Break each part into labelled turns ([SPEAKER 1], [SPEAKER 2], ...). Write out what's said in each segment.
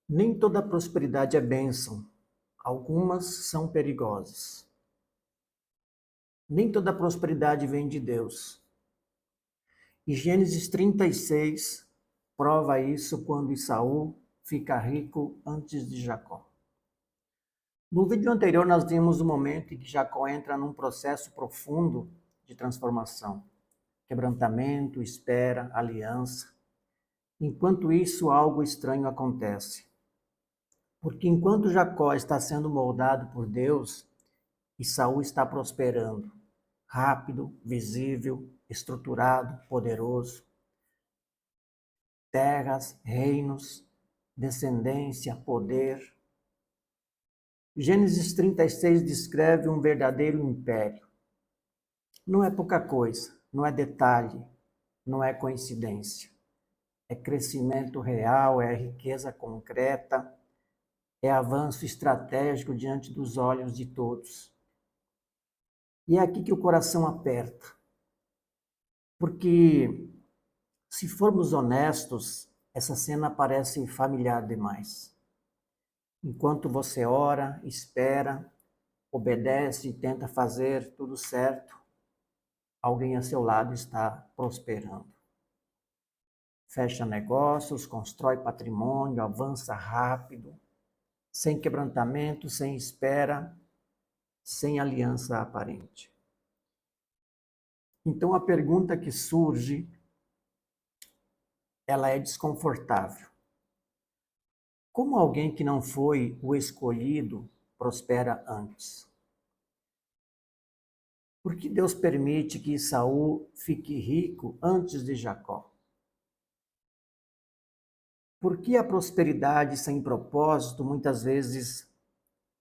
[SPEAKER 1] Nem toda prosperidade é bênção. Algumas são perigosas. Nem toda prosperidade vem de Deus. E Gênesis 36 prova isso quando Esaú fica rico antes de Jacó. No vídeo anterior nós vimos o momento em que Jacó entra num processo profundo de transformação. Quebrantamento, espera, aliança. Enquanto isso, algo estranho acontece. Porque enquanto Jacó está sendo moldado por Deus, Esaú está prosperando, rápido, visível, estruturado, poderoso. Terras, reinos, descendência, poder. Gênesis 36 descreve um verdadeiro império. Não é pouca coisa, não é detalhe, não é coincidência. É crescimento real, é riqueza concreta, é avanço estratégico diante dos olhos de todos. E é aqui que o coração aperta. Porque, se formos honestos, essa cena parece familiar demais. Enquanto você ora, espera, obedece e tenta fazer tudo certo, alguém a seu lado está prosperando. Fecha negócios, constrói patrimônio, avança rápido, sem quebrantamento, sem espera, sem aliança aparente. Então a pergunta que surge, ela é desconfortável. Como alguém que não foi o escolhido prospera antes? Por que Deus permite que Esaú fique rico antes de Jacó? Por que a prosperidade sem propósito muitas vezes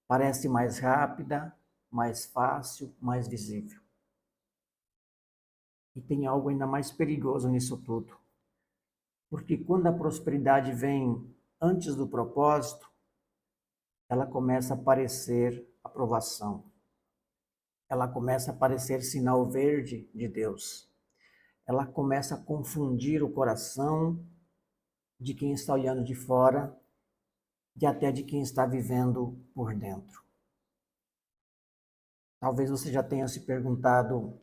[SPEAKER 1] parece mais rápida, mais fácil, mais visível? E tem algo ainda mais perigoso nisso tudo. Porque quando a prosperidade vem antes do propósito, ela começa a parecer aprovação. Ela começa a parecer sinal verde de Deus. Ela começa a confundir o coração de quem está olhando de fora e até de quem está vivendo por dentro. Talvez você já tenha se perguntado: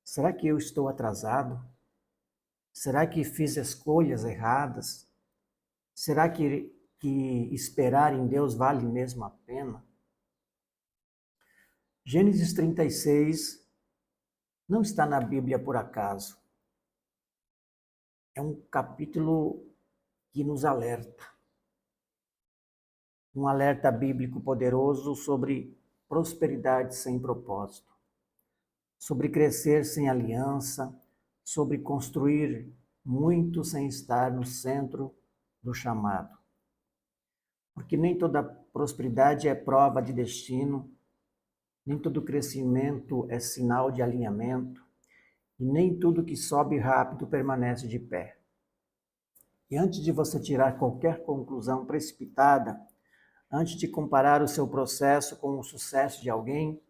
[SPEAKER 1] será que eu estou atrasado? Será que fiz escolhas erradas? Será que esperar em Deus vale mesmo a pena? Gênesis 36 não está na Bíblia por acaso. É um capítulo que nos alerta. Um alerta bíblico poderoso sobre prosperidade sem propósito, sobre crescer sem aliança, sobre construir muito sem estar no centro do chamado. Porque nem toda prosperidade é prova de destino, nem todo crescimento é sinal de alinhamento, e nem tudo que sobe rápido permanece de pé. E antes de você tirar qualquer conclusão precipitada, antes de comparar o seu processo com o sucesso de alguém,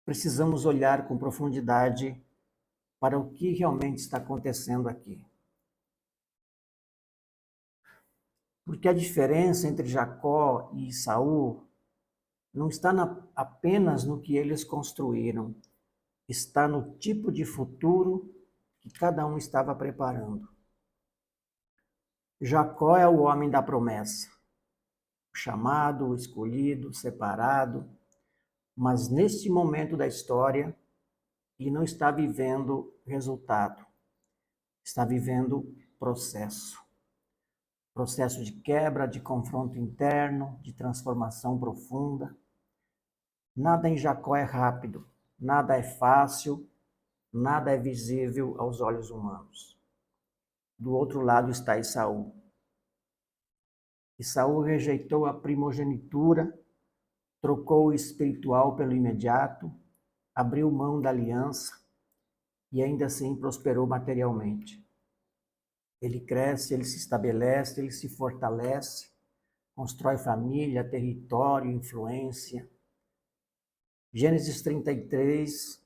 [SPEAKER 1] precisamos olhar com profundidade para o que realmente está acontecendo aqui. Porque a diferença entre Jacó e Esaú não está apenas no que eles construíram, está no tipo de futuro que cada um estava preparando. Jacó é o homem da promessa, o chamado, o escolhido, o separado, mas neste momento da história, ele não está vivendo resultado, está vivendo processo. Processo de quebra, de confronto interno, de transformação profunda. Nada em Jacó é rápido, nada é fácil, nada é visível aos olhos humanos. Do outro lado está Esaú. Esaú rejeitou a primogenitura, trocou o espiritual pelo imediato, abriu mão da aliança e ainda assim prosperou materialmente. Ele cresce, ele se estabelece, ele se fortalece, constrói família, território, influência. Gênesis 33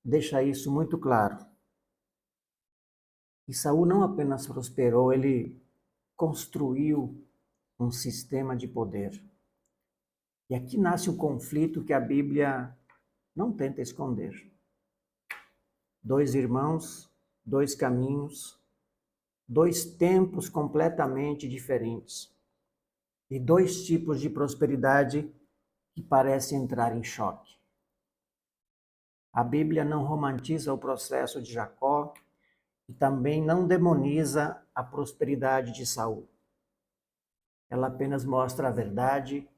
[SPEAKER 1] deixa isso muito claro. Esaú não apenas prosperou, ele construiu um sistema de poder. E aqui nasce o conflito que a Bíblia não tenta esconder. Dois irmãos, dois caminhos, dois tempos completamente diferentes e dois tipos de prosperidade que parecem entrar em choque. A Bíblia não romantiza o processo de Jacó e também não demoniza a prosperidade de Saul. Ela apenas mostra a verdade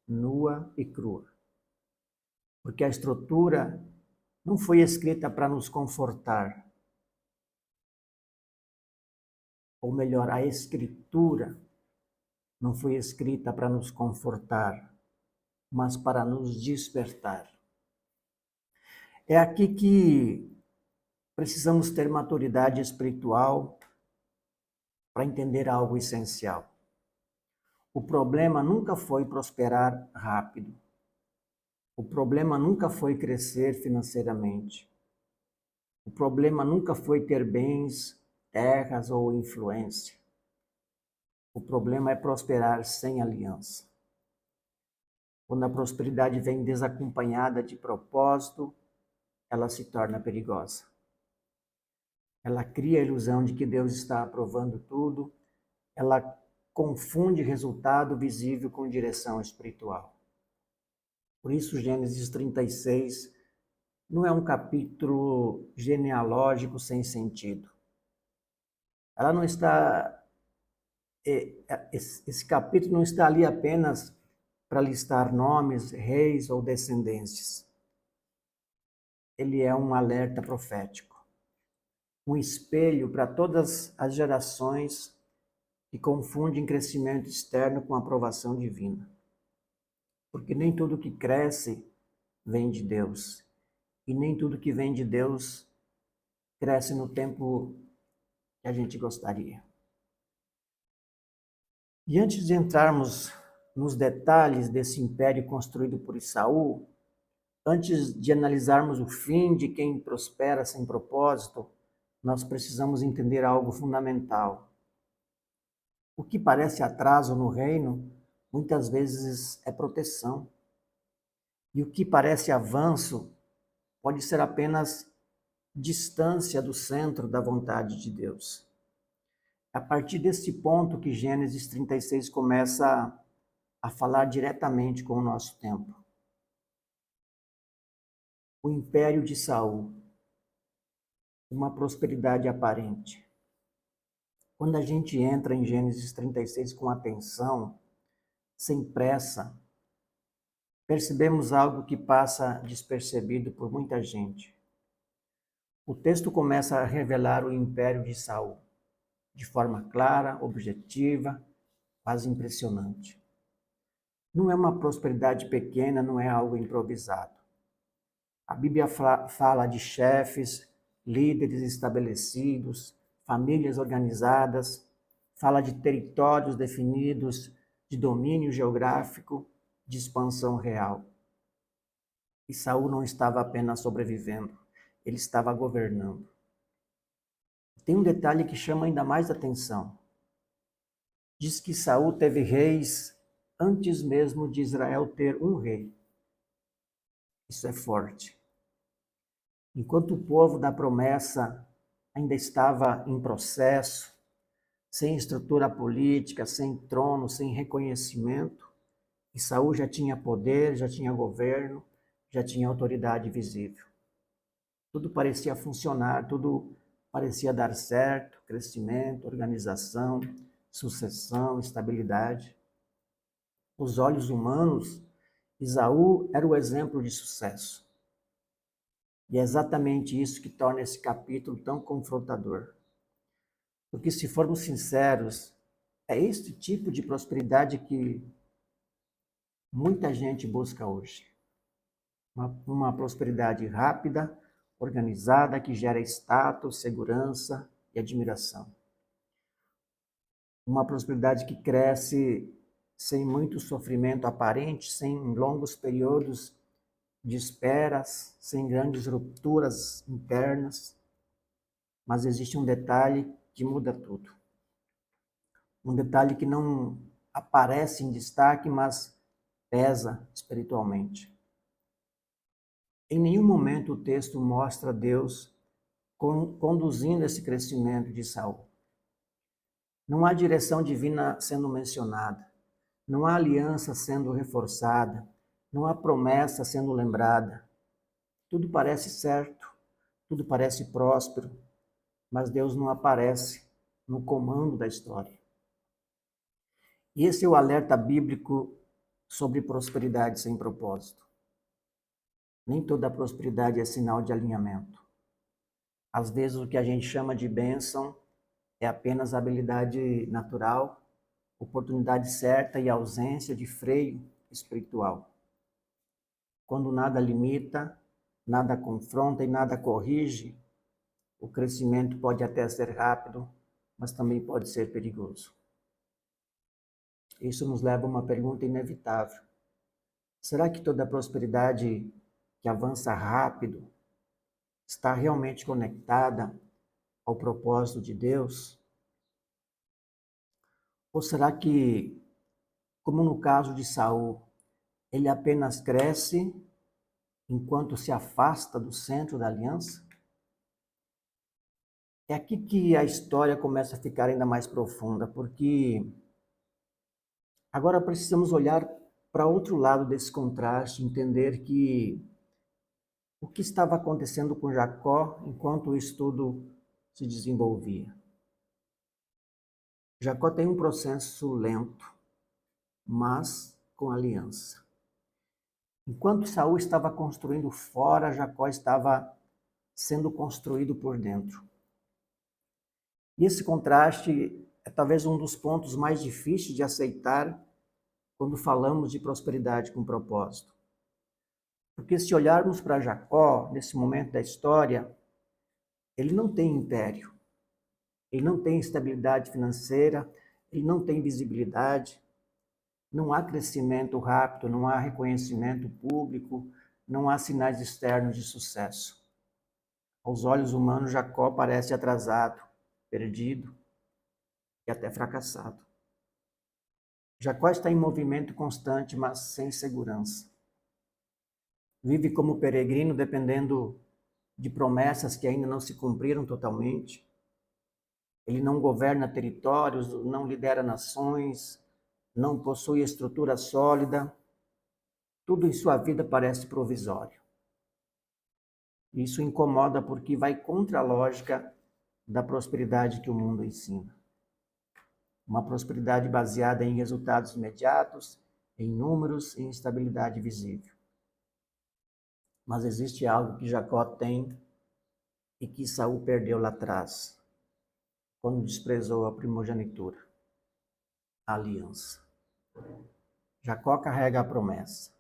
[SPEAKER 1] nua e crua. Porque a estrutura não foi escrita para nos confortar. Ou melhor, a escritura não foi escrita para nos confortar, mas para nos despertar. É aqui que precisamos ter maturidade espiritual para entender algo essencial. O problema nunca foi prosperar rápido. O problema nunca foi crescer financeiramente. O problema nunca foi ter bens, terras ou influência. O problema é prosperar sem aliança. Quando a prosperidade vem desacompanhada de propósito, ela se torna perigosa. Ela cria a ilusão de que Deus está aprovando tudo, ela confunde resultado visível com direção espiritual. Por isso, Gênesis 36 não é um capítulo genealógico sem sentido. Ela não está, esse capítulo não está ali apenas para listar nomes, reis ou descendências. Ele é um alerta profético, um espelho para todas as gerações que confundem crescimento externo com aprovação divina. Porque nem tudo que cresce vem de Deus, e nem tudo que vem de Deus cresce no tempo que a gente gostaria. E antes de entrarmos nos detalhes desse império construído por Esaú, antes de analisarmos o fim de quem prospera sem propósito, nós precisamos entender algo fundamental. O que parece atraso no reino, muitas vezes é proteção. E o que parece avanço pode ser apenas distância do centro da vontade de Deus. É a partir desse ponto que Gênesis 36 começa a falar diretamente com o nosso tempo. O império de Saul, uma prosperidade aparente. Quando a gente entra em Gênesis 36 com atenção, sem pressa, percebemos algo que passa despercebido por muita gente. O texto começa a revelar o império de Saul, de forma clara, objetiva, quase impressionante. Não é uma prosperidade pequena, não é algo improvisado. A Bíblia fala de chefes, líderes estabelecidos, famílias organizadas, fala de territórios definidos, de domínio geográfico, de expansão real. E Saul não estava apenas sobrevivendo, ele estava governando. Tem um detalhe que chama ainda mais atenção. Diz que Saul teve reis antes mesmo de Israel ter um rei. Isso é forte. Enquanto o povo da promessa ainda estava em processo, sem estrutura política, sem trono, sem reconhecimento, e Saul já tinha poder, já tinha governo, já tinha autoridade visível. Tudo parecia funcionar, tudo parecia dar certo, crescimento, organização, sucessão, estabilidade. Os olhos humanos, Esaú era o exemplo de sucesso. E é exatamente isso que torna esse capítulo tão confrontador. Porque, se formos sinceros, é este tipo de prosperidade que muita gente busca hoje. Uma prosperidade rápida, organizada, que gera status, segurança e admiração. Uma prosperidade que cresce sem muito sofrimento aparente, sem longos períodos de esperas, sem grandes rupturas internas. Mas existe um detalhe que muda tudo. Um detalhe que não aparece em destaque, mas pesa espiritualmente. Em nenhum momento o texto mostra Deus conduzindo esse crescimento de Saul. Não há direção divina sendo mencionada, não há aliança sendo reforçada, não há promessa sendo lembrada. Tudo parece certo, tudo parece próspero, mas Deus não aparece no comando da história. E esse é o alerta bíblico sobre prosperidade sem propósito. Nem toda prosperidade é sinal de alinhamento. Às vezes o que a gente chama de bênção é apenas habilidade natural, oportunidade certa e ausência de freio espiritual. Quando nada limita, nada confronta e nada corrige, o crescimento pode até ser rápido, mas também pode ser perigoso. Isso nos leva a uma pergunta inevitável. Será que toda prosperidade que avança rápido está realmente conectada ao propósito de Deus? Ou será que, como no caso de Saul, ele apenas cresce enquanto se afasta do centro da aliança? É aqui que a história começa a ficar ainda mais profunda, porque agora precisamos olhar para outro lado desse contraste, entender que o que estava acontecendo com Jacó enquanto o estudo se desenvolvia. Jacó tem um processo lento, mas com aliança. Enquanto Saul estava construindo fora, Jacó estava sendo construído por dentro. E esse contraste é talvez um dos pontos mais difíceis de aceitar quando falamos de prosperidade com propósito. Porque se olharmos para Jacó, nesse momento da história, ele não tem império, ele não tem estabilidade financeira, ele não tem visibilidade, não há crescimento rápido, não há reconhecimento público, não há sinais externos de sucesso. Aos olhos humanos, Jacó parece atrasado, perdido e até fracassado. Jacó está em movimento constante, mas sem segurança. Vive como peregrino, dependendo de promessas que ainda não se cumpriram totalmente. Ele não governa territórios, não lidera nações, não possui estrutura sólida. Tudo em sua vida parece provisório. Isso incomoda porque vai contra a lógica da prosperidade que o mundo ensina. Uma prosperidade baseada em resultados imediatos, em números e em estabilidade visível. Mas existe algo que Jacó tem e que Saul perdeu lá atrás, quando desprezou a primogenitura, a aliança. Jacó carrega a promessa,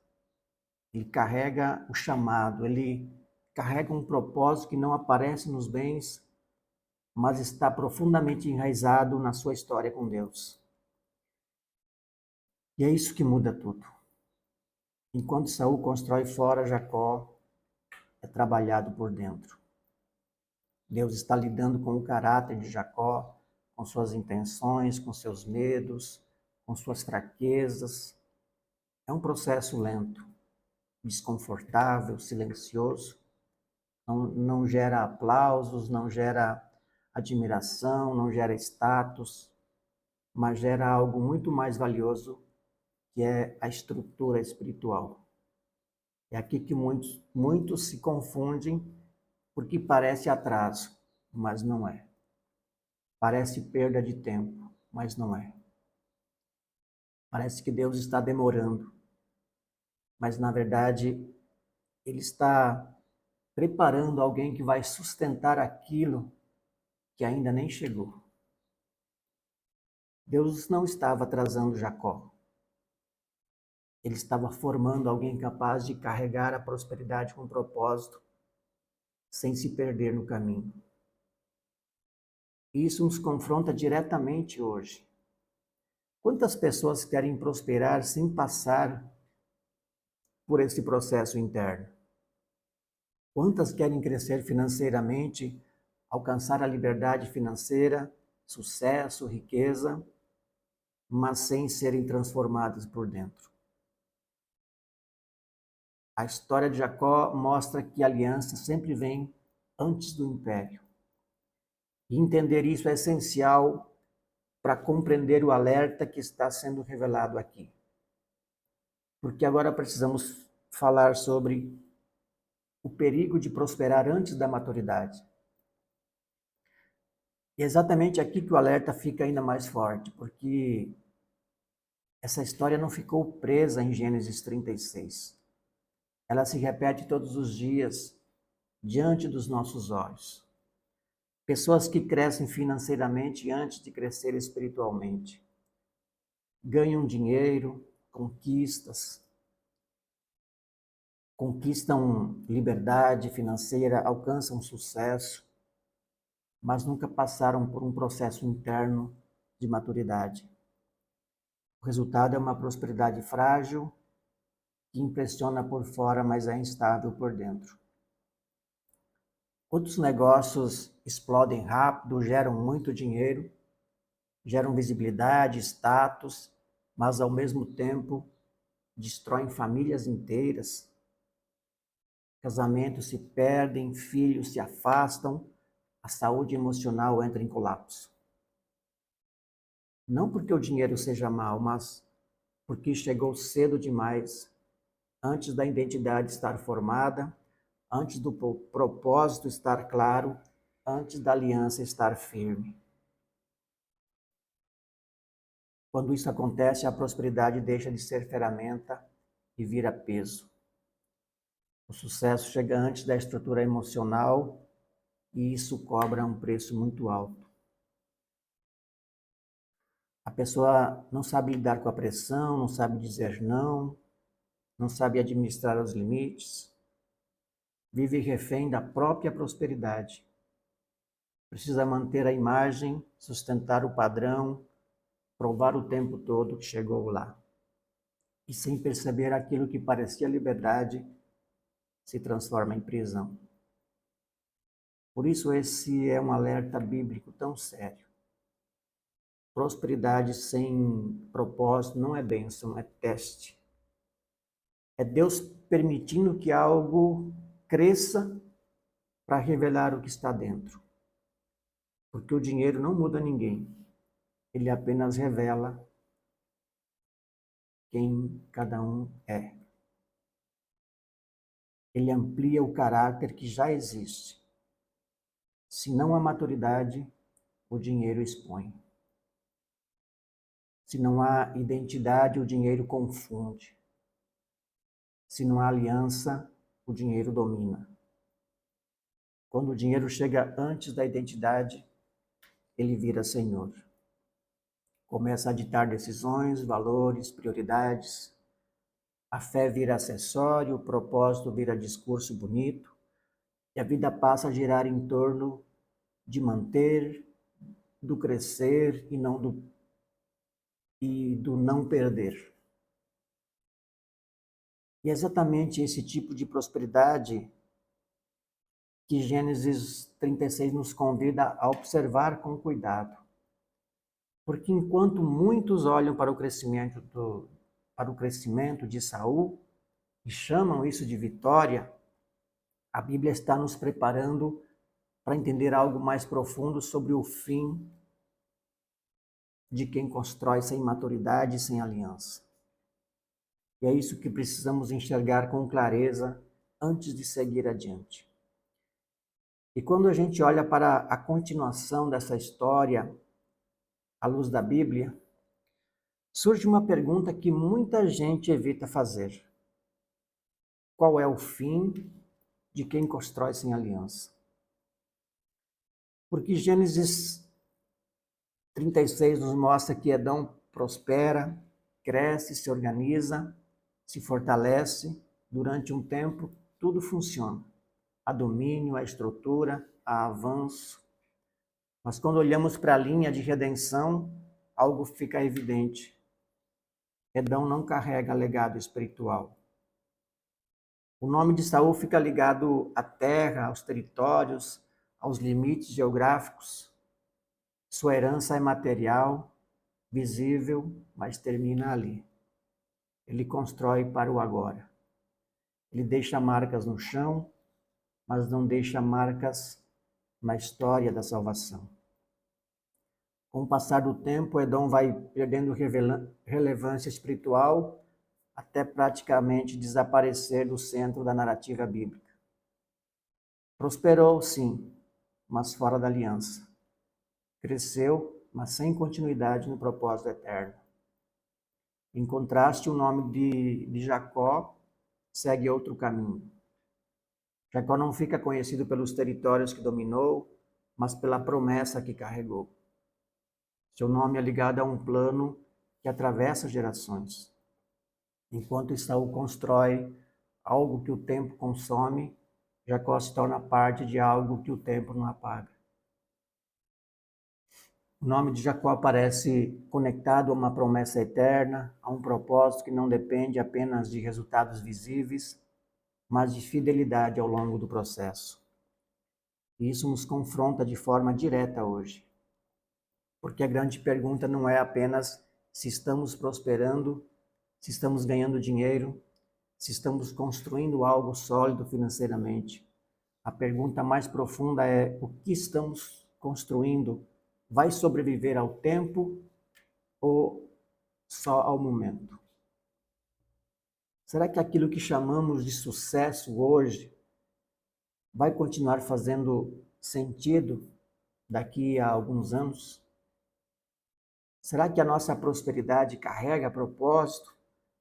[SPEAKER 1] ele carrega o chamado, ele carrega um propósito que não aparece nos bens, mas está profundamente enraizado na sua história com Deus. E é isso que muda tudo. Enquanto Saul constrói fora, Jacó é trabalhado por dentro. Deus está lidando com o caráter de Jacó, com suas intenções, com seus medos, com suas fraquezas. É um processo lento, desconfortável, silencioso. Não gera aplausos, não gera admiração, não gera status, mas gera algo muito mais valioso, que é a estrutura espiritual. É aqui que muitos se confundem, porque parece atraso, mas não é. Parece perda de tempo, mas não é. Parece que Deus está demorando, mas na verdade Ele está preparando alguém que vai sustentar aquilo que ainda nem chegou. Deus não estava atrasando Jacó. Ele estava formando alguém capaz de carregar a prosperidade com propósito, sem se perder no caminho. E isso nos confronta diretamente hoje. Quantas pessoas querem prosperar sem passar por esse processo interno? Quantas querem crescer financeiramente, alcançar a liberdade financeira, sucesso, riqueza, mas sem serem transformadas por dentro. A história de Jacó mostra que a aliança sempre vem antes do império. E entender isso é essencial para compreender o alerta que está sendo revelado aqui. Porque agora precisamos falar sobre o perigo de prosperar antes da maturidade. E é exatamente aqui que o alerta fica ainda mais forte, porque essa história não ficou presa em Gênesis 36. Ela se repete todos os dias diante dos nossos olhos. Pessoas que crescem financeiramente antes de crescer espiritualmente. Ganham dinheiro, conquistam liberdade financeira, alcançam sucesso, mas nunca passaram por um processo interno de maturidade. O resultado é uma prosperidade frágil, que impressiona por fora, mas é instável por dentro. Outros negócios explodem rápido, geram muito dinheiro, geram visibilidade, status, mas ao mesmo tempo destroem famílias inteiras. Casamentos se perdem, filhos se afastam, a saúde emocional entra em colapso. Não porque o dinheiro seja mau, mas porque chegou cedo demais, antes da identidade estar formada, antes do propósito estar claro, antes da aliança estar firme. Quando isso acontece, a prosperidade deixa de ser ferramenta e vira peso. O sucesso chega antes da estrutura emocional e isso cobra um preço muito alto. A pessoa não sabe lidar com a pressão, não sabe dizer não, não sabe administrar os limites, vive refém da própria prosperidade. Precisa manter a imagem, sustentar o padrão, provar o tempo todo que chegou lá. E sem perceber aquilo que parecia liberdade, se transforma em prisão. Por isso esse é um alerta bíblico tão sério. Prosperidade sem propósito não é bênção, é teste. É Deus permitindo que algo cresça para revelar o que está dentro. Porque o dinheiro não muda ninguém. Ele apenas revela quem cada um é. Ele amplia o caráter que já existe. Se não há maturidade, o dinheiro expõe. Se não há identidade, o dinheiro confunde. Se não há aliança, o dinheiro domina. Quando o dinheiro chega antes da identidade, ele vira senhor. Começa a ditar decisões, valores, prioridades. A fé vira acessório, o propósito vira discurso bonito, e a vida passa a girar em torno de manter, do crescer e do não perder. E é exatamente esse tipo de prosperidade que Gênesis 36 nos convida a observar com cuidado. Porque enquanto muitos olham para o crescimento de Saul e chamam isso de vitória, a Bíblia está nos preparando para entender algo mais profundo sobre o fim de quem constrói sem maturidade e sem aliança. E é isso que precisamos enxergar com clareza antes de seguir adiante. E quando a gente olha para a continuação dessa história, à luz da Bíblia, surge uma pergunta que muita gente evita fazer. Qual é o fim de quem constrói sem aliança? Porque Gênesis 36 nos mostra que Edom prospera, cresce, se organiza, se fortalece, durante um tempo tudo funciona. Há domínio, há estrutura, há avanço. Mas quando olhamos para a linha de redenção, algo fica evidente. Edom não carrega legado espiritual. O nome de Saul fica ligado à terra, aos territórios, aos limites geográficos. Sua herança é material, visível, mas termina ali. Ele constrói para o agora. Ele deixa marcas no chão, mas não deixa marcas na história da salvação. Com o passar do tempo, Edom vai perdendo relevância espiritual até praticamente desaparecer do centro da narrativa bíblica. Prosperou, sim, mas fora da aliança. Cresceu, mas sem continuidade no propósito eterno. Em contraste, o nome de Jacó segue outro caminho. Jacó não fica conhecido pelos territórios que dominou, mas pela promessa que carregou. Seu nome é ligado a um plano que atravessa gerações. Enquanto Esaú constrói algo que o tempo consome, Jacó se torna parte de algo que o tempo não apaga. O nome de Jacó aparece conectado a uma promessa eterna, a um propósito que não depende apenas de resultados visíveis, mas de fidelidade ao longo do processo. E isso nos confronta de forma direta hoje. Porque a grande pergunta não é apenas se estamos prosperando, se estamos ganhando dinheiro, se estamos construindo algo sólido financeiramente. A pergunta mais profunda é: o que estamos construindo vai sobreviver ao tempo ou só ao momento? Será que aquilo que chamamos de sucesso hoje vai continuar fazendo sentido daqui a alguns anos? Será que a nossa prosperidade carrega propósito,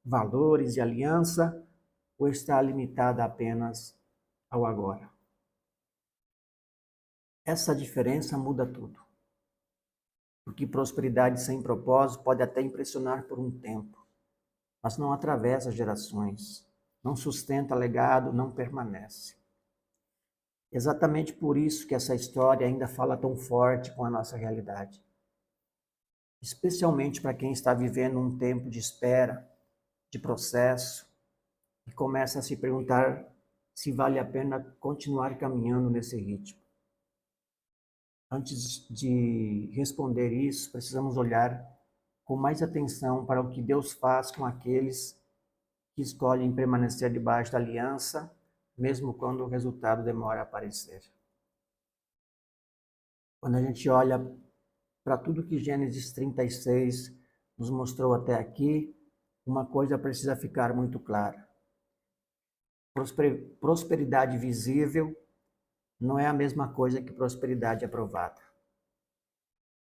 [SPEAKER 1] valores e aliança, ou está limitada apenas ao agora? Essa diferença muda tudo. Porque prosperidade sem propósito pode até impressionar por um tempo, mas não atravessa gerações, não sustenta legado, não permanece. Exatamente por isso que essa história ainda fala tão forte com a nossa realidade. Especialmente para quem está vivendo um tempo de espera, de processo, e começa a se perguntar se vale a pena continuar caminhando nesse ritmo. Antes de responder isso, precisamos olhar com mais atenção para o que Deus faz com aqueles que escolhem permanecer debaixo da aliança, mesmo quando o resultado demora a aparecer. Quando a gente olha para tudo que Gênesis 36 nos mostrou até aqui, uma coisa precisa ficar muito clara. Prosperidade visível não é a mesma coisa que prosperidade aprovada.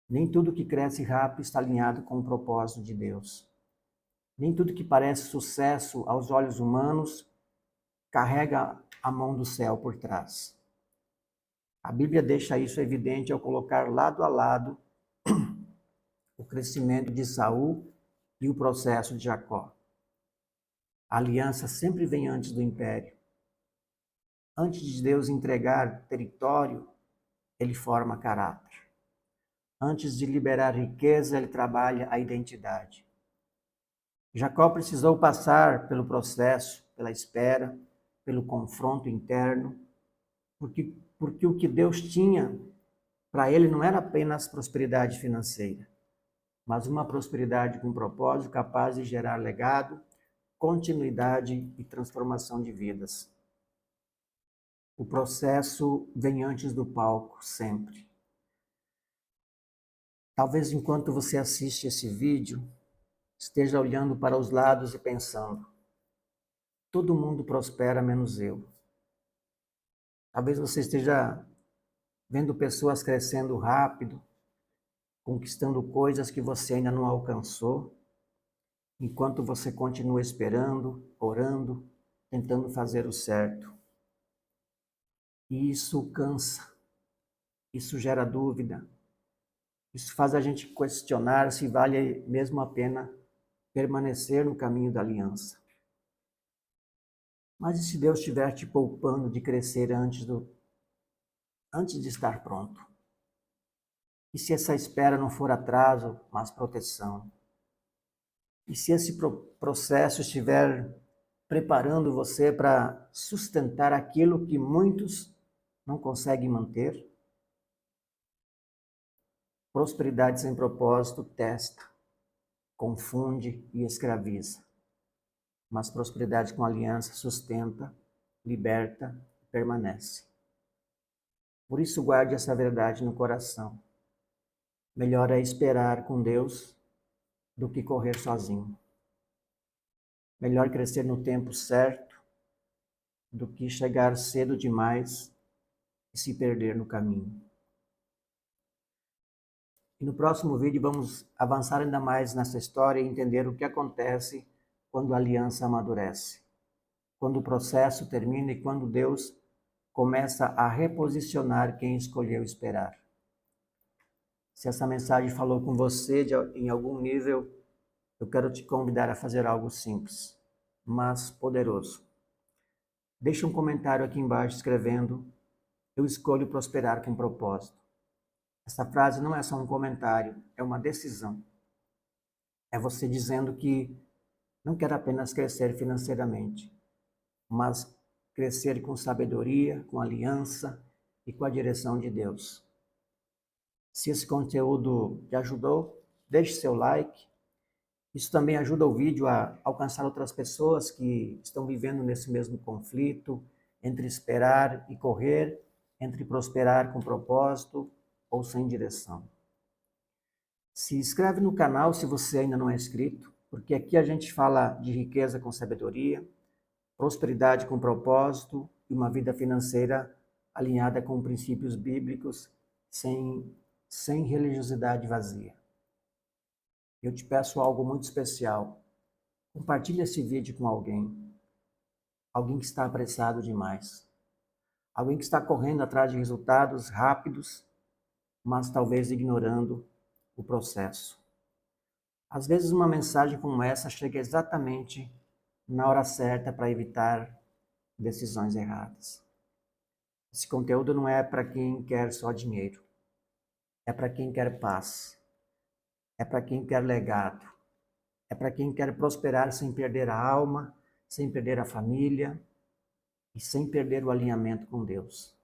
[SPEAKER 1] Nem tudo que cresce rápido está alinhado com o propósito de Deus. Nem tudo que parece sucesso aos olhos humanos carrega a mão do céu por trás. A Bíblia deixa isso evidente ao colocar lado a lado o crescimento de Esaú e o processo de Jacó. A aliança sempre vem antes do império. Antes de Deus entregar território, ele forma caráter. Antes de liberar riqueza, ele trabalha a identidade. Jacó precisou passar pelo processo, pela espera, pelo confronto interno, porque o que Deus tinha para ele não era apenas prosperidade financeira, mas uma prosperidade com propósito capaz de gerar legado, continuidade e transformação de vidas. O processo vem antes do palco, sempre. Talvez enquanto você assiste esse vídeo, esteja olhando para os lados e pensando: todo mundo prospera menos eu. Talvez você esteja vendo pessoas crescendo rápido, conquistando coisas que você ainda não alcançou, enquanto você continua esperando, orando, tentando fazer o certo. E isso cansa, isso gera dúvida, isso faz a gente questionar se vale mesmo a pena permanecer no caminho da aliança. Mas e se Deus estiver te poupando de crescer antes de estar pronto? E se essa espera não for atraso, mas proteção? E se esse processo estiver preparando você para sustentar aquilo que muitos não conseguem manter? Prosperidade sem propósito testa, confunde e escraviza. Mas prosperidade com aliança sustenta, liberta e permanece. Por isso, guarde essa verdade no coração. Melhor é esperar com Deus do que correr sozinho. Melhor crescer no tempo certo do que chegar cedo demais e se perder no caminho. E no próximo vídeo vamos avançar ainda mais nessa história e entender o que acontece quando a aliança amadurece, quando o processo termina e quando Deus começa a reposicionar quem escolheu esperar. Se essa mensagem falou com você em algum nível, eu quero te convidar a fazer algo simples, mas poderoso. Deixe um comentário aqui embaixo escrevendo: eu escolho prosperar com propósito. Essa frase não é só um comentário, é uma decisão. É você dizendo que não quer apenas crescer financeiramente, mas crescer com sabedoria, com aliança e com a direção de Deus. Se esse conteúdo te ajudou, deixe seu like. Isso também ajuda o vídeo a alcançar outras pessoas que estão vivendo nesse mesmo conflito entre esperar e correr, entre prosperar com propósito ou sem direção. Se inscreve no canal se você ainda não é inscrito, porque aqui a gente fala de riqueza com sabedoria, prosperidade com propósito e uma vida financeira alinhada com princípios bíblicos, sem religiosidade vazia. Eu te peço algo muito especial. Compartilhe esse vídeo com alguém que está apressado demais, alguém que está correndo atrás de resultados rápidos, mas talvez ignorando o processo. Às vezes uma mensagem como essa chega exatamente na hora certa para evitar decisões erradas. Esse conteúdo não é para quem quer só dinheiro, é para quem quer paz, é para quem quer legado, é para quem quer prosperar sem perder a alma, sem perder a família e sem perder o alinhamento com Deus.